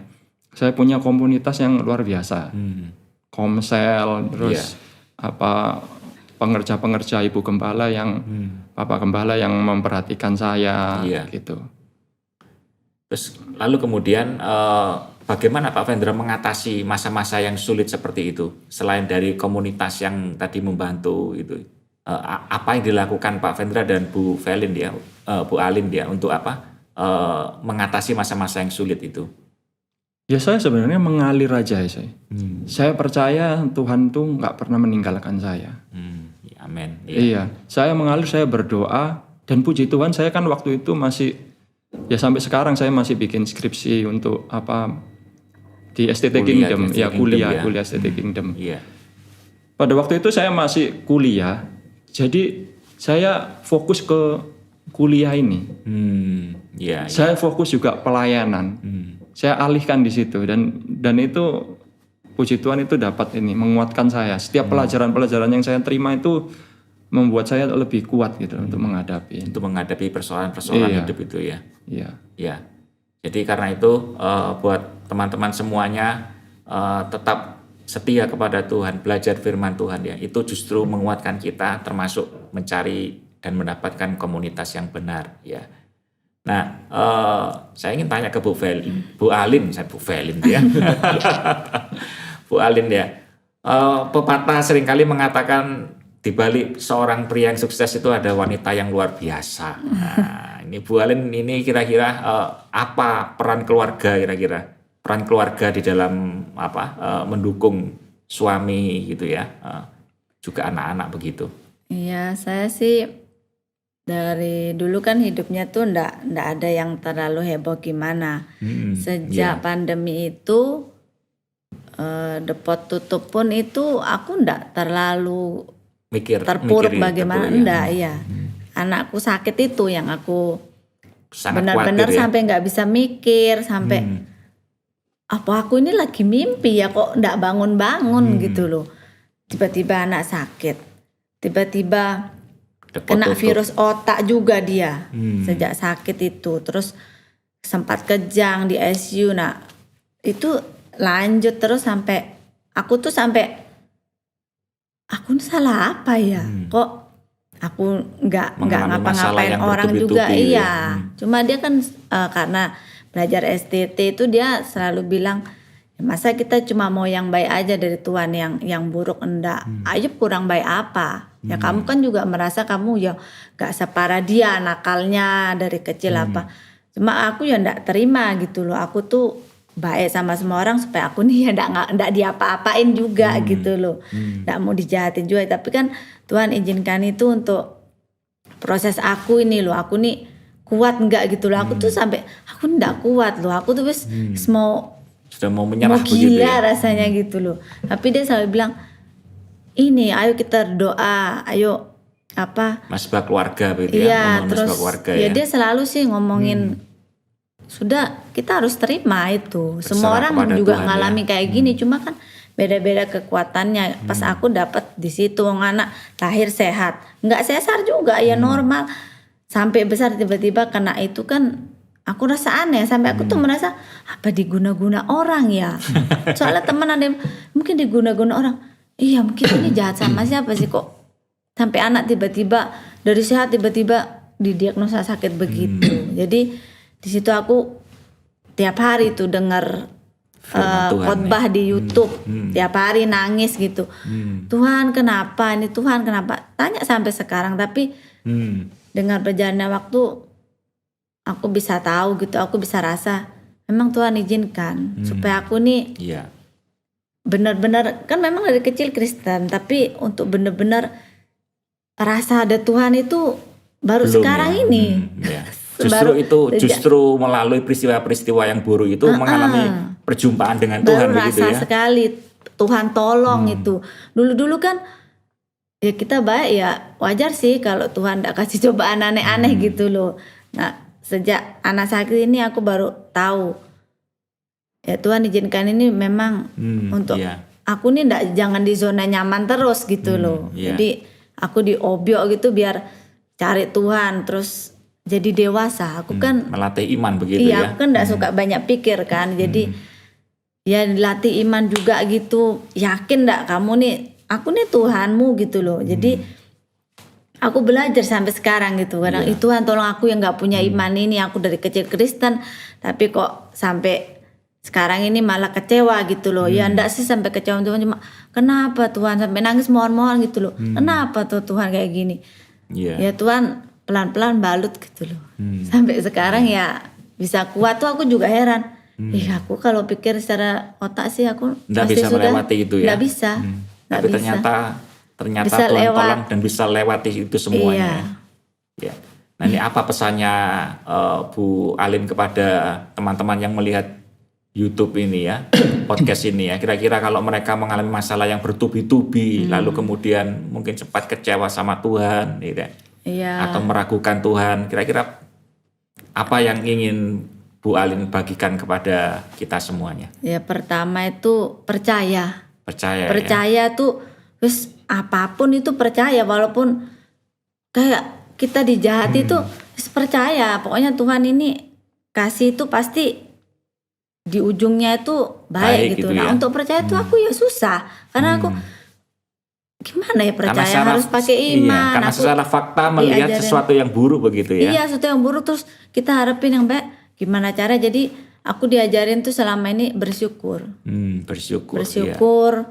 Saya punya komunitas yang luar biasa. Komsel terus pengerja-pengerja ibu gembala yang bapak gembala yang memperhatikan saya gitu. Terus lalu kemudian bagaimana Pak Vendra mengatasi masa-masa yang sulit seperti itu selain dari komunitas yang tadi membantu itu? Apa yang dilakukan Pak Vendra dan Bu Alin dia untuk mengatasi masa-masa yang sulit itu? Ya saya sebenarnya mengalir aja saya. Saya percaya Tuhan tuh nggak pernah meninggalkan saya. Amin. Iya, saya mengalir, saya berdoa dan puji Tuhan saya kan waktu itu masih sampai sekarang saya masih bikin skripsi untuk di STT Kingdom, kuliah STT Kingdom. Pada waktu itu saya masih kuliah. Jadi saya fokus ke kuliah ini. Saya fokus juga pelayanan. Saya alihkan di situ dan itu puji Tuhan itu dapat menguatkan saya. Setiap pelajaran-pelajaran yang saya terima itu membuat saya lebih kuat gitu untuk menghadapi persoalan-persoalan hidup itu ya. Iya. Jadi karena itu buat teman-teman semuanya tetap setia kepada Tuhan, belajar firman Tuhan ya. Itu justru menguatkan kita termasuk mencari dan mendapatkan komunitas yang benar ya. Nah, saya ingin tanya ke Bu Alin ya. Bu Alin ya. Pepatah seringkali mengatakan di balik seorang pria yang sukses itu ada wanita yang luar biasa. Nah, ini Bu Alin ini kira-kira apa peran keluarga kira-kira peran keluarga di dalam mendukung suami gitu ya, juga anak-anak begitu. Iya, saya sih dari dulu kan hidupnya tuh ndak ada yang terlalu heboh gimana. Sejak pandemi itu depot tutup pun itu aku ndak terlalu terpuruk bagaimana, enggak ya. Anakku sakit itu yang aku benar-benar sampai nggak bisa mikir, sampai apa aku ini lagi mimpi ya kok ndak bangun-bangun gitu loh. Tiba-tiba anak sakit, tiba-tiba kena virus otak juga dia sejak sakit itu, terus sempat kejang di ICU. Nah itu lanjut terus sampai aku tuh sampai aku salah apa ya, kok aku nggak ngapa-ngapain orang juga. Iya, cuma dia kan karena belajar STT itu dia selalu bilang, masa kita cuma mau yang baik aja dari Tuhan, yang buruk enggak. Ayub kurang baik apa? Ya kamu kan juga merasa kamu ya gak separah dia nakalnya dari kecil apa. Cuma aku ya enggak terima gitu loh. Aku tuh baik sama semua orang supaya aku nih ya enggak diapa-apain juga gitu loh. Enggak mau dijahatin juga. Tapi kan Tuhan izinkan itu untuk proses aku ini loh. Aku nih kuat enggak gitu loh. Aku tuh sampai aku enggak kuat loh. Aku tuh sudah mau menyerah begitu ya. Rasanya gitu loh. Tapi dia selalu bilang, ini ayo kita doa, ayo masbah keluarga begitu ya. Terus keluarga, ya dia selalu sih ngomongin sudah kita harus terima itu. Berserah semua orang juga Tuhan, ngalami kayak gini, cuma kan beda-beda kekuatannya. Pas aku dapat di situ, anak lahir sehat, nggak sesar juga ya normal sampai besar, tiba-tiba kena itu kan. Aku rasa aneh, sampai aku tuh merasa apa diguna-guna orang ya. Soalnya teman ada yang mungkin diguna-guna orang. Iya mungkin ini jahat sama siapa sih kok sampai anak tiba-tiba dari sehat tiba-tiba didiagnosa sakit begitu. Jadi di situ aku tiap hari tuh dengar khotbah di YouTube, tiap hari nangis gitu. Tuhan kenapa ini, Tuhan kenapa? Tanya sampai sekarang, tapi dengan berjalannya waktu aku bisa tahu gitu, aku bisa rasa memang Tuhan izinkan supaya aku nih benar-benar, kan memang dari kecil Kristen, tapi untuk benar-benar rasa ada Tuhan itu baru belum sekarang ini. Justru melalui peristiwa-peristiwa yang buruk itu mengalami perjumpaan dengan Tuhan baru begitu ya. Rasa sekali Tuhan tolong itu. Dulu-dulu kan ya kita baik ya, wajar sih kalau Tuhan enggak kasih cobaan aneh-aneh gitu loh. Nah, sejak anak sakit ini aku baru tahu ya Tuhan izinkan ini memang untuk aku nih jangan di zona nyaman terus gitu loh. Jadi aku diobyok gitu biar cari Tuhan terus jadi dewasa. Aku kan melatih iman begitu ya. Iya, aku kan enggak suka banyak pikir kan. Jadi ya dilatih iman juga gitu. Yakin enggak kamu nih, aku nih Tuhanmu gitu loh. Jadi aku belajar sampai sekarang gitu. Kadang Tuhan tolong aku yang enggak punya iman ini, aku dari kecil Kristen tapi kok sampai sekarang ini malah kecewa gitu loh. Ya enggak sih sampai kecewa, cuma kenapa Tuhan sampai nangis mohon-mohon gitu loh. Kenapa tuh Tuhan kayak gini? Ya Tuhan pelan-pelan balut gitu loh. Sampai sekarang ya bisa kuat tuh, aku juga heran. Aku kalau pikir secara otak sih aku nggak bisa melewati itu ya. Nggak bisa. Tapi ternyata bisa Tuhan tolong dan bisa lewati itu semuanya. Ya. Nah ini apa pesannya Bu Alin kepada teman-teman yang melihat YouTube ini ya, podcast ini ya. Kira-kira kalau mereka mengalami masalah yang bertubi-tubi, lalu kemudian mungkin sempat kecewa sama Tuhan, gitu ya, atau meragukan Tuhan, kira-kira apa yang ingin Bu Alin bagikan kepada kita semuanya? Ya pertama itu percaya. Percaya tuh, terus apapun itu percaya, walaupun kayak kita dijahati tuh percaya. Pokoknya Tuhan ini kasih itu pasti di ujungnya itu baik gitu. Nah untuk percaya itu aku ya susah, karena aku gimana ya percaya harus pakai iman. Karena secara fakta melihat sesuatu yang buruk begitu ya. Iya, sesuatu yang buruk terus kita harapin yang baik. Gimana cara? Jadi aku diajarin tuh selama ini bersyukur. Bersyukur.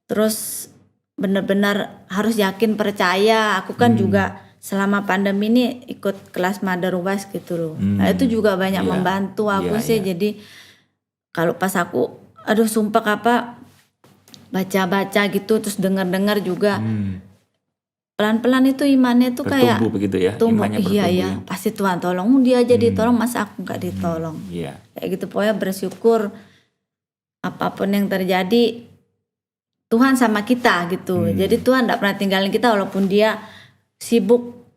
Terus benar-benar harus yakin percaya. Aku kan juga selama pandemi ini ikut kelas Mother Wise gitu loh. Nah itu juga banyak membantu aku sih. Jadi kalau pas aku sumpah baca-baca gitu terus dengar-dengar juga pelan-pelan itu imannya tuh kayak bertumbuh begitu ya, tumbuh. imannya Iya bertumbuh ya, pasti Tuhan tolong, dia aja ditolong, masa aku nggak ditolong. Iya. Kayak gitu, pokoknya bersyukur apapun yang terjadi Tuhan sama kita gitu. Jadi Tuhan nggak pernah tinggalin kita walaupun dia sibuk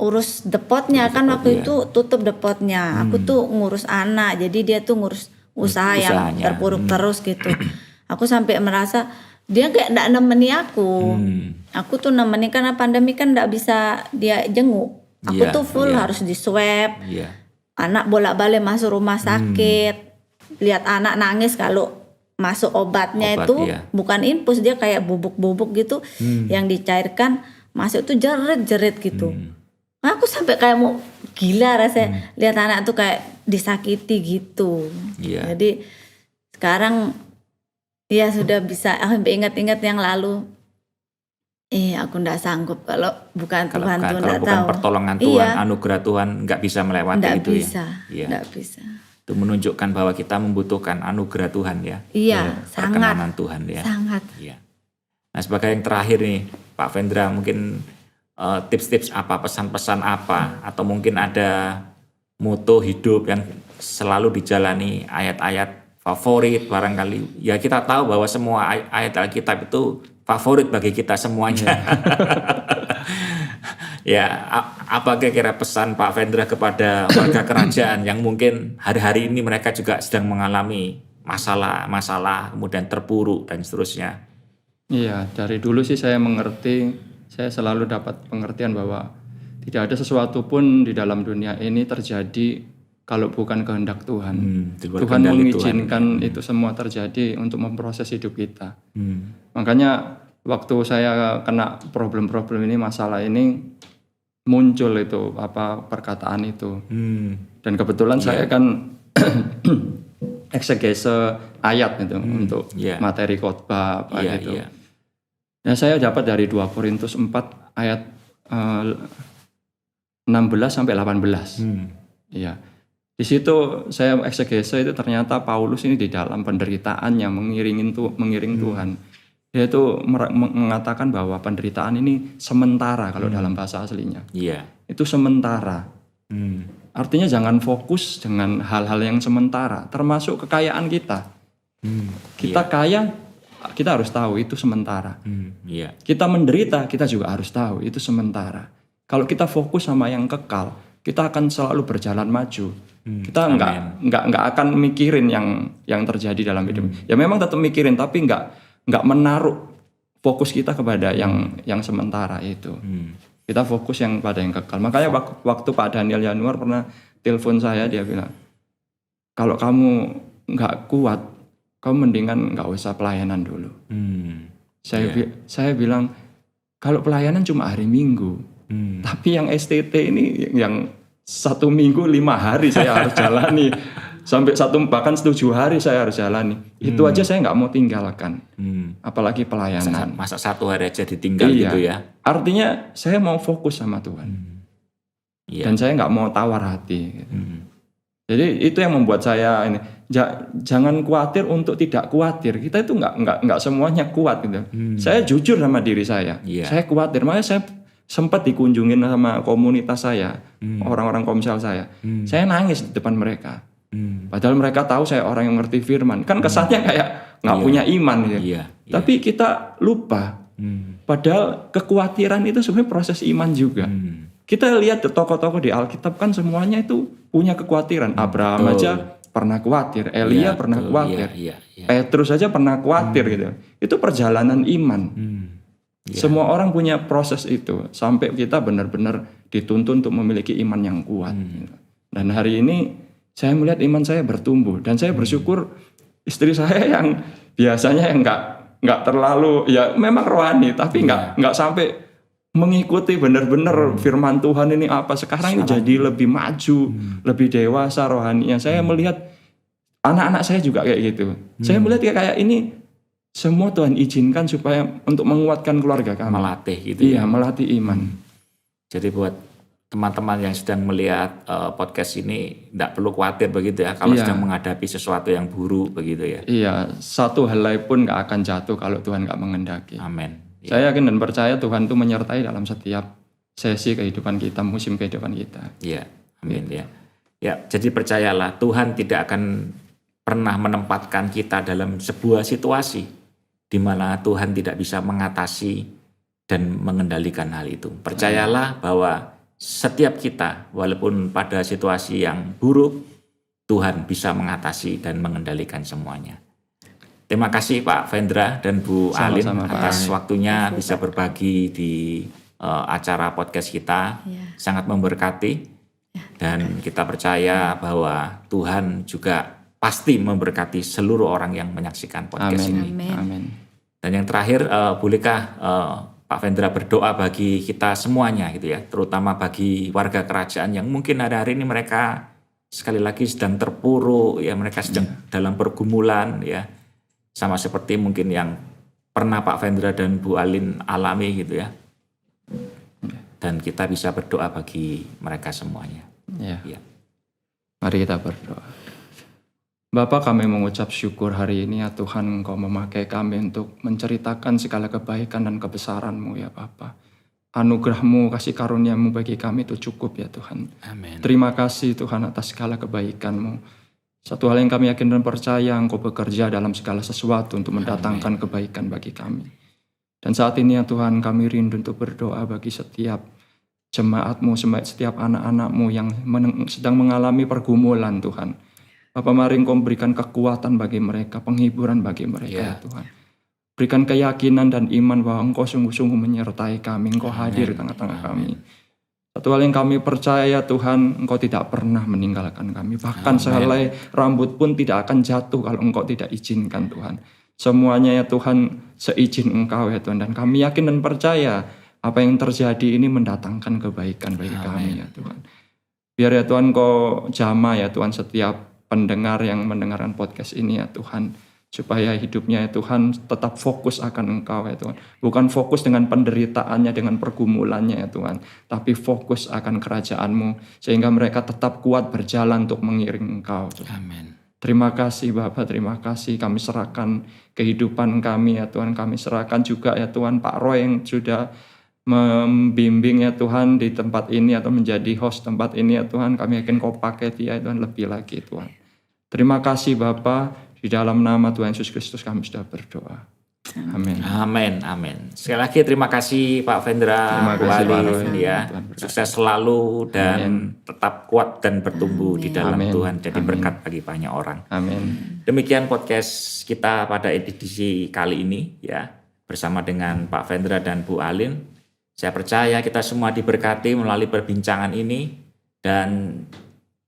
urus depotnya kan waktu itu tutup depotnya. Aku tuh ngurus anak, jadi dia tuh ngurus usaha yang Usahanya. terpuruk terus gitu. Aku sampai merasa dia kayak nggak nemeni aku. Aku tuh nemeni karena pandemi kan nggak bisa dia jenguk. Aku Iya, tuh full iya. harus di swab. Iya. Anak bolak-balik masuk rumah sakit. Lihat anak nangis kalau masuk obatnya Obat, itu iya. bukan infus, dia kayak bubuk-bubuk gitu yang dicairkan masuk tuh jerit-jerit gitu. Aku sampai kayak mau gila rasanya lihat anak tuh kayak disakiti gitu. Iya. Jadi sekarang ya sudah bisa, aku sampai ingat-ingat yang lalu. Aku ndak sanggup kalau bukan Kalau Tuhan bukan, tuh kalau ndak bukan tahu. pertolongan Tuhan, Iya, anugerah Tuhan nggak bisa melewati ndak itu bisa, ya. Iya. ndak bisa. Itu menunjukkan bahwa kita membutuhkan anugerah Tuhan ya. Iya, sangat, Perkenanan Tuhan ya. sangat. Iya. Nah, sebagai yang terakhir nih, Pak Vendra, mungkin tips-tips apa, pesan-pesan apa, atau mungkin ada moto hidup yang selalu dijalani, ayat-ayat favorit barangkali. Ya kita tahu bahwa semua ayat Alkitab itu favorit bagi kita semuanya. Ya, apa kira-kira pesan Pak Vendra kepada warga kerajaan yang mungkin hari-hari ini mereka juga sedang mengalami masalah, kemudian terpuruk dan seterusnya. Iya, dari dulu sih saya mengerti, saya selalu dapat pengertian bahwa tidak ada sesuatu pun di dalam dunia ini terjadi kalau bukan kehendak Tuhan. Di luar Tuhan kendali mengizinkan itu semua terjadi untuk memproses hidup kita. Makanya waktu saya kena problem-problem ini, masalah ini, muncul itu perkataan itu. Dan kebetulan saya kan eksegese ayat itu untuk materi khotbah gitu. Nah, saya dapat dari 2 Korintus 4 ayat 16 sampai 18. Iya. Di situ saya eksegese itu ternyata Paulus ini di dalam penderitaannya mengiring Tuhan. Dia itu mengatakan bahwa penderitaan ini sementara kalau dalam bahasa aslinya. Iya. Itu sementara. Artinya jangan fokus dengan hal-hal yang sementara, termasuk kekayaan kita. Kita kaya, kita harus tahu itu sementara. Iya. Kita menderita, kita juga harus tahu itu sementara. Kalau kita fokus sama yang kekal, kita akan selalu berjalan maju. Kita nggak akan mikirin yang terjadi dalam hidup. Ya memang tetap mikirin, tapi nggak menaruh fokus kita kepada yang sementara itu. Kita fokus yang pada yang kekal. Makanya waktu Pak Daniel Januar pernah telepon saya, dia bilang, kalau kamu nggak kuat, kamu mendingan nggak usah pelayanan dulu. Saya bilang, kalau pelayanan cuma hari Minggu, tapi yang STT ini yang 1 minggu 5 hari saya harus jalani. Sampai bahkan 7 hari saya harus jalani. Itu aja saya nggak mau tinggalkan. Apalagi pelayanan. Masa 1 hari aja ditinggal gitu ya. Artinya saya mau fokus sama Tuhan. Dan saya nggak mau tawar hati. Gitu. Jadi itu yang membuat saya ini. Jangan khawatir untuk tidak khawatir. Kita itu nggak semuanya kuat gitu. Saya jujur sama diri saya. Saya khawatir. Makanya saya sempat dikunjungin sama komunitas saya, orang-orang komsel saya. Saya nangis di depan mereka. Padahal mereka tahu saya orang yang ngerti firman. Kan kesannya kayak nggak punya iman gitu. Tapi kita lupa. Padahal kekhawatiran itu sebenarnya proses iman juga. Kita lihat tokoh-tokoh di Alkitab kan semuanya itu punya kekhawatiran. Abraham aja pernah khawatir, Elia pernah khawatir, Petrus aja pernah khawatir gitu. Itu perjalanan iman. Semua orang punya proses itu sampai kita benar-benar dituntun untuk memiliki iman yang kuat. Dan hari ini saya melihat iman saya bertumbuh dan saya bersyukur istri saya yang biasanya yang nggak terlalu ya memang rohani tapi nggak sampai mengikuti benar-benar firman Tuhan ini apa sekarang ini jadi lebih maju, lebih dewasa rohaninya. Saya melihat anak-anak saya juga kayak gitu. Saya melihat kayak ini semua Tuhan izinkan supaya untuk menguatkan keluarga kami. Melatih gitu. Iya, melatih iman. Jadi buat teman-teman yang sedang melihat podcast ini tidak perlu khawatir begitu ya kalau Iya. sedang menghadapi sesuatu yang buruk begitu ya. Iya, satu helai pun nggak akan jatuh kalau Tuhan nggak mengendaki. Amin. Saya yakin dan percaya Tuhan itu menyertai dalam setiap sesi kehidupan kita, musim kehidupan kita. Iya, amin ya. Ya, jadi percayalah Tuhan tidak akan pernah menempatkan kita dalam sebuah situasi di mana Tuhan tidak bisa mengatasi dan mengendalikan hal itu. Percayalah bahwa setiap kita, walaupun pada situasi yang buruk, Tuhan bisa mengatasi dan mengendalikan semuanya. Terima kasih Pak Vendra dan Bu Alin Sama-sama, Pak. atas waktunya bisa berbagi di acara podcast kita. Ya. Sangat memberkati dan kita percaya bahwa Tuhan juga pasti memberkati seluruh orang yang menyaksikan podcast Amin. ini. Amin. Dan yang terakhir, bolehkah Pak Vendra berdoa bagi kita semuanya gitu ya, terutama bagi warga kerajaan yang mungkin hari ini mereka sekali lagi sedang terpuruk ya, mereka sedang dalam pergumulan ya, sama seperti mungkin yang pernah Pak Vendra dan Bu Alin alami gitu ya. Dan kita bisa berdoa bagi mereka semuanya. Ya. Ya. Mari kita berdoa. Bapa, kami mengucap syukur hari ini ya Tuhan, Engkau memakai kami untuk menceritakan segala kebaikan dan kebesaran-Mu ya Bapa. Anugerah-Mu, kasih karunia-Mu bagi kami itu cukup ya Tuhan. Amin. Terima kasih Tuhan atas segala kebaikan-Mu. Satu hal yang kami yakin dan percaya, Engkau bekerja dalam segala sesuatu untuk mendatangkan kebaikan bagi kami. Dan saat ini ya Tuhan, kami rindu untuk berdoa bagi setiap jemaat-Mu, setiap anak-anak-Mu yang sedang mengalami pergumulan Tuhan. Bapak, mari Engkau berikan kekuatan bagi mereka, penghiburan bagi mereka ya Tuhan. Berikan keyakinan dan iman bahwa Engkau sungguh-sungguh menyertai kami, Engkau hadir di tengah-tengah kami. Satu hal yang kami percaya Tuhan, Engkau tidak pernah meninggalkan kami. Bahkan sehelai rambut pun tidak akan jatuh kalau Engkau tidak izinkan Tuhan. Semuanya ya Tuhan seizin Engkau ya Tuhan. Dan kami yakin dan percaya apa yang terjadi ini mendatangkan kebaikan bagi kami ya Tuhan. Biar ya Tuhan Engkau jamah ya Tuhan setiap pendengar yang mendengarkan podcast ini ya Tuhan, supaya hidupnya ya Tuhan tetap fokus akan Engkau ya Tuhan, bukan fokus dengan penderitaannya, dengan pergumulannya ya Tuhan, tapi fokus akan kerajaan-Mu sehingga mereka tetap kuat berjalan untuk mengiring Engkau Tuhan. Amin. Terima kasih Bapak, terima kasih, kami serahkan kehidupan kami ya Tuhan, kami serahkan juga ya Tuhan Pak Roy yang sudah membimbing ya Tuhan di tempat ini atau menjadi host tempat ini ya Tuhan. Kami yakin Kau pakai dia Tuhan lebih lagi Tuhan. Terima kasih Bapa, di dalam nama Tuhan Yesus Kristus kami sudah berdoa. Amin. Amin, amin. Sekali lagi terima kasih Pak Vendra, Terima Bu kasih, Pak Alin, Roy. ya. Tuhan berkati. Sukses selalu dan tetap kuat dan bertumbuh di dalam Amin. Tuhan. Jadi Amin. berkat bagi banyak orang. Amin. Demikian podcast kita pada edisi kali ini ya, bersama dengan Pak Vendra dan Bu Alin. Saya percaya kita semua diberkati melalui perbincangan ini dan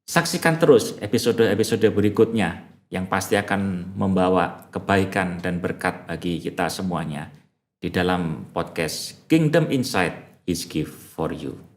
saksikan terus episode-episode berikutnya yang pasti akan membawa kebaikan dan berkat bagi kita semuanya di dalam podcast Kingdom Insight His Gift for You.